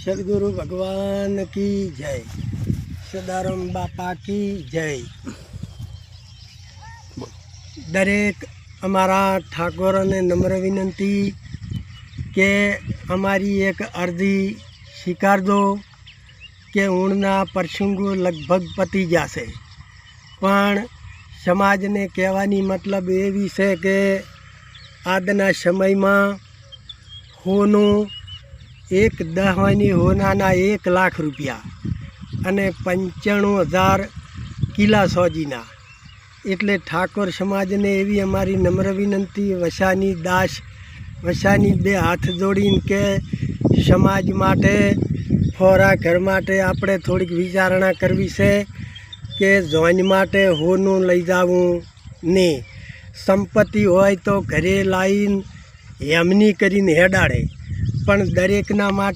सदगुरु भगवान की जय, सदाराम बापा की जय। दरेक अमारा ठाकोर ने नम्र विनंती के अमारी एक अर्जी स्वीकार दो के ऊणना प्रसंगो लगभग पती जाशे, पण समाज ने कहेवानी मतलब एवी छे के आजना समय में होनो एक दहानी होना 1 लाख रुपया अने 95,000 किला सोजीना। एटले ठाकोर समाज ने एवी अमारी नम्र विनंती वसानी दास वसानी बे हाथ जोड़ीने के समाज माटे फोरा घर माटे आपणे थोड़ीक विचारणा करवी छे के जोइन माटे होनू लई जावुं ने संपत्ति होय तो घरे लाईने हेमनी करीने हेडाड़े, पण दरेकना माटे